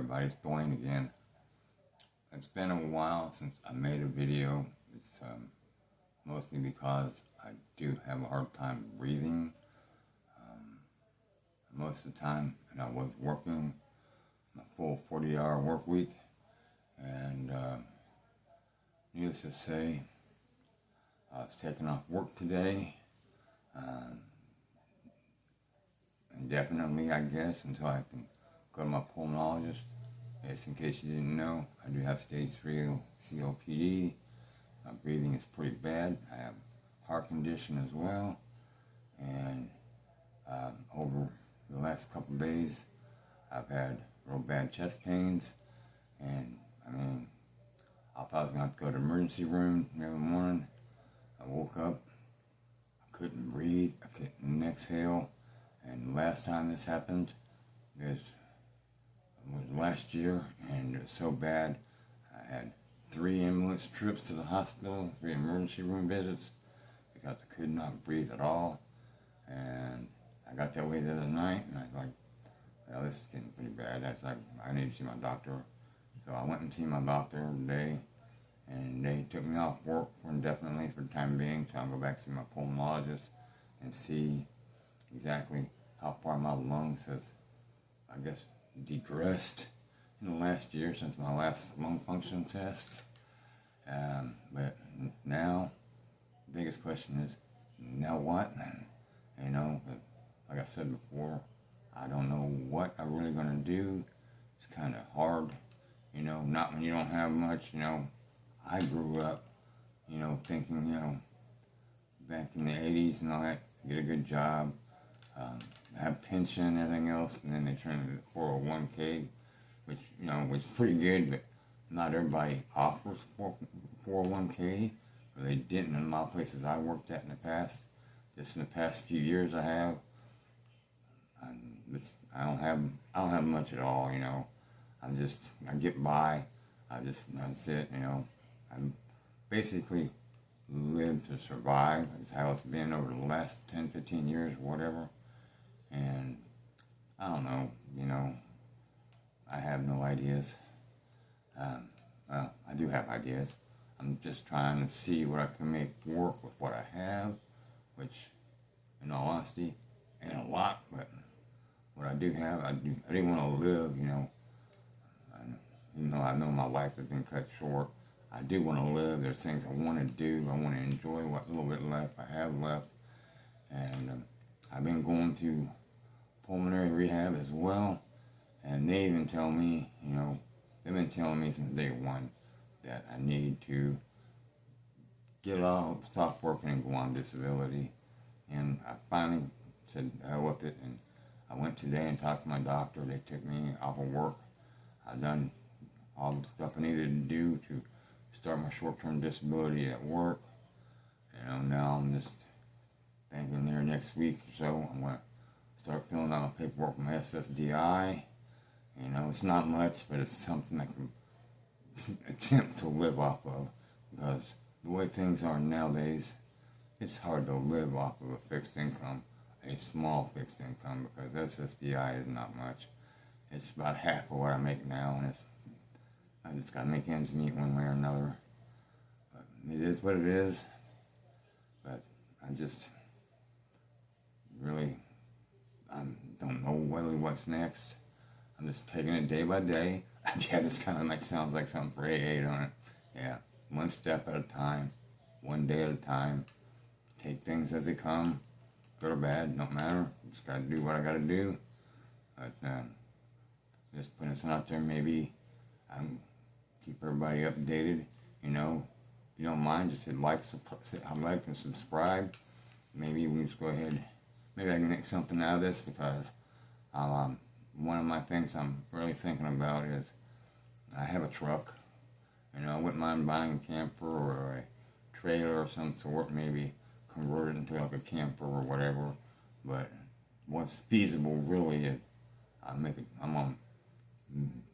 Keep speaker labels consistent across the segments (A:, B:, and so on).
A: everybody, it's Dwayne again. It's been a while since I made a video. It's mostly because I do have a hard time breathing most of the time, and I was working a full 40-hour work week, and needless to say, I was taking off work today, indefinitely, I guess, until I can go to my pulmonologist. Just in case you didn't know, I do have stage 3 COPD. My breathing is pretty bad. I have heart condition as well. And over the last couple of days, I've had real bad chest pains. And I thought I was going to have to go to the emergency room the other morning. I woke up, I couldn't breathe, I couldn't exhale. And the last time this happened, was last year, and it was so bad. I had 3 ambulance trips to the hospital, 3 emergency room visits, because I could not breathe at all. And I got that way the other night, and I was like, well, this is getting pretty bad. I was like, I need to see my doctor. So I went and see my doctor today, and they took me off work indefinitely for the time being, so I'll go back to see my pulmonologist and see exactly how far my lungs has, I guess, degressed in the last year since my last lung function test. But now, the biggest question is, now what? Like I said before, I don't know what I'm really going to do. It's kind of hard, not when you don't have much. I grew up, thinking, back in the 80s and all that, get a good job, have pension and everything else, and then they turned it to 401k, which, was pretty good, but not everybody offers 401k, or they didn't in a lot of places I worked at in the past. Just in the past few years I have. I don't have much at all, I get by, that's it, I basically live to survive. It's how it's been over the last 10, 15 years, whatever. And I don't know, I have no ideas. Well, I do have ideas. I'm just trying to see what I can make work with what I have, which, in all honesty, ain't a lot, but what I do have, I do want to live, even though I know my life has been cut short. I do want to live. There's things I want to do. I want to enjoy what little bit left I have left. And I've been going to pulmonary rehab as well. And they even tell me, they've been telling me since day one that I need to get off, stop working and go on disability. And I finally said, hell with it. And I went today and talked to my doctor. They took me off of work. I've done all the stuff I needed to do to start my short-term disability at work. Now I'm just thinking there next week or so, I'm going to start filling out my paperwork for my SSDI. It's not much, but it's something I can attempt to live off of, because the way things are nowadays, it's hard to live off of a fixed income, a small fixed income, because SSDI is not much. It's about half of what I make now, and I just got to make ends meet one way or another. But it is what it is. But I just really, I don't know really what's next. I'm just taking it day by day. Yeah, this kind of sounds like something for AA, don't it? Yeah, one step at a time, one day at a time. Take things as they come, good or bad, don't matter. Just gotta do what I gotta do. But just putting this out there, maybe keep everybody updated. If you don't mind, just hit like and subscribe. Maybe we can just go ahead. Maybe I can make something out of this, because one of my things I'm really thinking about is I have a truck. I wouldn't mind buying a camper or a trailer of some sort, maybe convert it into like a camper or whatever. But what's feasible really is I'm on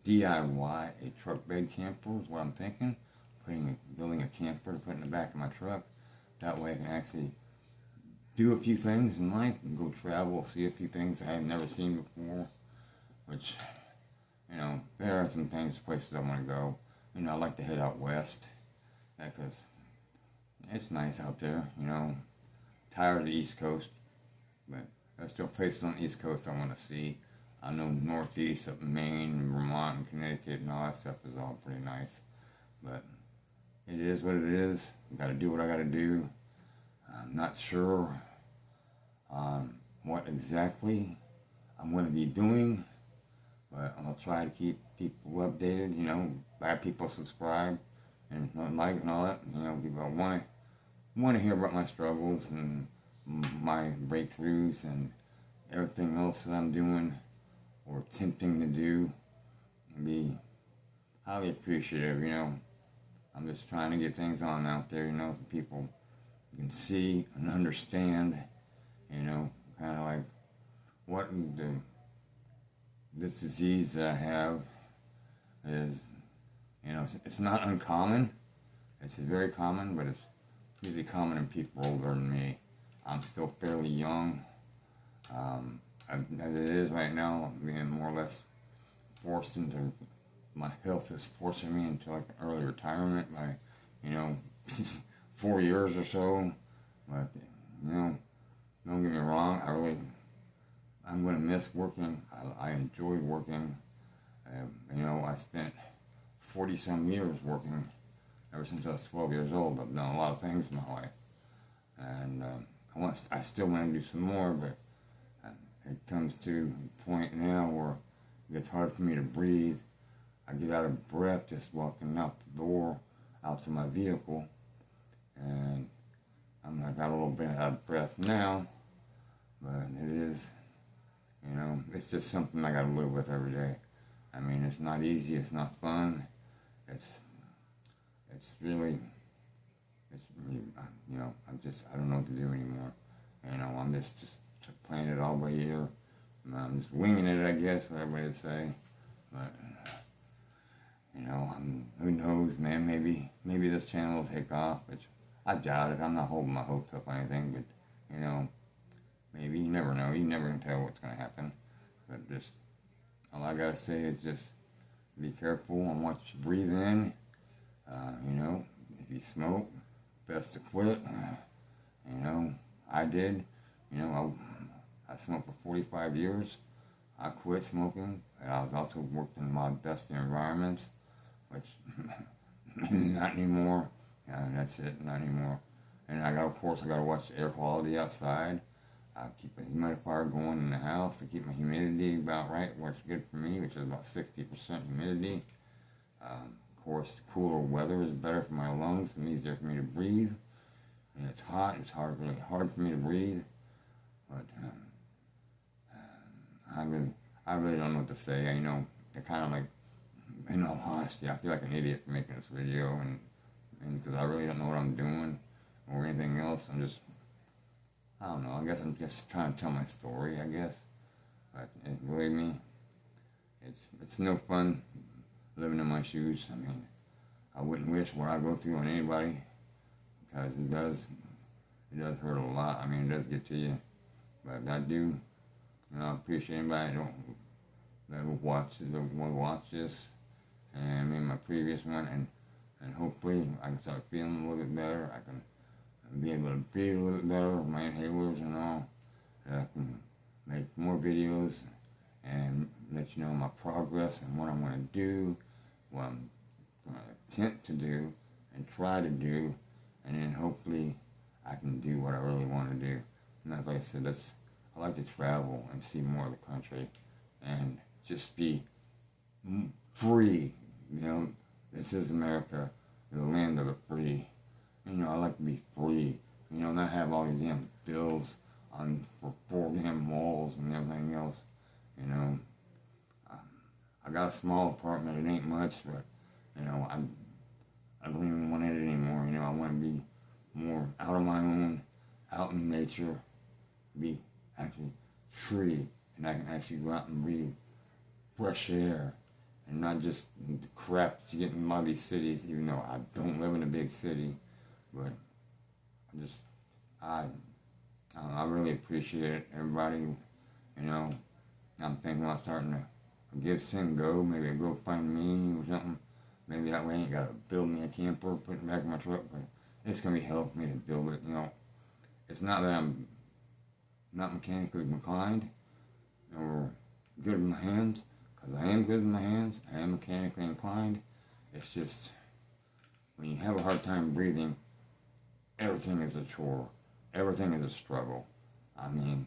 A: DIY a truck bed camper is what I'm thinking. Building a camper to put in the back of my truck. That way I can actually do a few things in life and go travel, see a few things I have never seen before, which, there are some places I want to go. You know, I like to head out west because it's nice out there. You know, tired of the East Coast, but there's still places on the East Coast I want to see. I know Northeast, up in Maine, and Vermont, and Connecticut, and all that stuff is all pretty nice. But it is what it is. Got to do what I got to do. I'm not sure what exactly I'm going to be doing, but I'll try to keep people updated. You know, buy people subscribe and like and all that. You know, people want to hear about my struggles and my breakthroughs and everything else that I'm doing or attempting to do, and be highly appreciative. You know, I'm just trying to get things on out there. You know, so people can see and understand. You know, kind of like what this disease that I have is. You know, it's not uncommon. It's very common, but it's usually common in people older than me. I'm still fairly young. As it is right now, I'm being more or less forced into, my health is forcing me into like early retirement by, you know, 4 years or so. But, you know, don't get me wrong, I'm going to miss working. I enjoy working. You know, I spent 40 some years working ever since I was 12 years old. I've done a lot of things in my life. And I still want to do some more, but it comes to a point now where it gets hard for me to breathe. I get out of breath just walking out the door, out to my vehicle, and I got a little bit out of breath now, but it is, you know, it's just something I gotta live with every day. I mean, it's not easy, it's not fun, it's really, you know, I don't know what to do anymore. You know, I'm just playing it all by ear. I'm just winging it, I guess, what everybody would say. But, you know, who knows, man, maybe this channel will take off, which I doubt it. I'm not holding my hopes up or anything, but, you know, maybe, you never know. You never can tell what's going to happen. But just, all I got to say is just be careful on what you breathe in. You know, if you smoke, best to quit. You know, I did. You know, I smoked for 45 years. I quit smoking. And I was also worked in a lot of dusty environments, which not anymore. Yeah, that's it, not anymore. And of course, I got to watch the air quality outside. I keep a humidifier going in the house to keep my humidity about right, what's good for me, which is about 60% humidity. Of course, cooler weather is better for my lungs and easier for me to breathe. And it's hot, it's really hard for me to breathe. But I really don't know what to say. You know, I kind of like, in all honesty, I feel like an idiot for making this video, and because I really don't know what I'm doing or anything else. I don't know. I guess I'm just trying to tell my story, I guess. But believe me, it's no fun living in my shoes. I mean, I wouldn't wish what I go through on anybody, because it does hurt a lot. I mean, it does get to you. But I do, you know, appreciate anybody that will watch this, and maybe my previous one, and hopefully I can start feeling a little bit better. I can be able to breathe a little bit better with my inhalers and all. That I can make more videos and let you know my progress and what I'm going to do, what I'm going to attempt to do and try to do, and then hopefully I can do what I really want to do. And like I said, I like to travel and see more of the country and just be free. You know, this is America, the land of the free. You know, I like to be free. You know, not have all these damn bills for 4 damn malls and everything else. You know, I got a small apartment. It ain't much, but you know, I don't even want it anymore. You know, I want to be more out on my own, out in nature, be actually free, and I can actually go out and breathe fresh air, and not just the crap that you get in a lot of these cities, even though I don't live in a big city. But I really appreciate it, everybody. You know, I'm thinking about starting give Sim go. Maybe go find me or something. Maybe that way I ain't gotta build me a camper, put it back in my truck, but it's gonna be hell for me to build it, you know. It's not that I'm not mechanically inclined or good with my hands, because I am good with my hands, I am mechanically inclined. It's just, when you have a hard time breathing, everything is a chore. Everything is a struggle. I mean,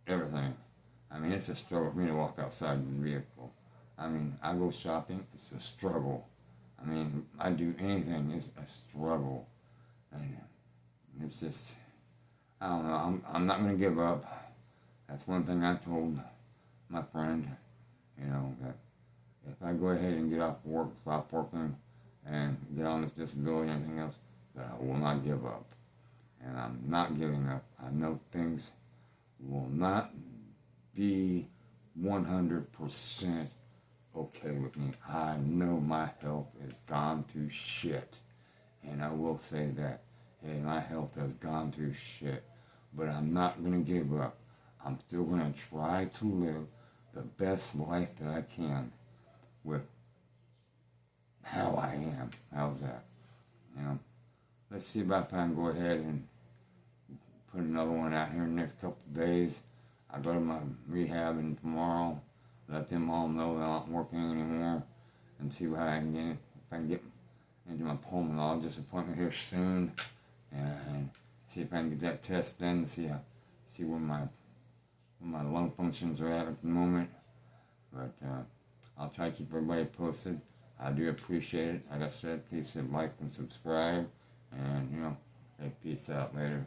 A: everything. I mean, it's a struggle for me to walk outside in the vehicle. I mean, I go shopping, it's a struggle. I mean, I do anything, it's a struggle. And it's just, I don't know, I'm not going to give up. That's one thing I told my friend, you know, that if I go ahead and get off work, stop working, and get on this disability and everything else, that I will not give up. And I'm not giving up. I know things will not be 100% okay with me. I know my health has gone through shit. And I will say that. Hey, my health has gone through shit. But I'm not going to give up. I'm still going to try to live the best life that I can with how I am. How's that? You know, let's see about if I can go ahead and put another one out here in the next couple of days. I go to my rehab and tomorrow, let them all know that I'm not working anymore, and see what I can get. If I can get into my pulmonologist appointment here soon, and see if I can get that test done to see where my lung functions are at the moment. But I'll try to keep everybody posted. I do appreciate it. Like I said, please hit like and subscribe, and hey, peace out later.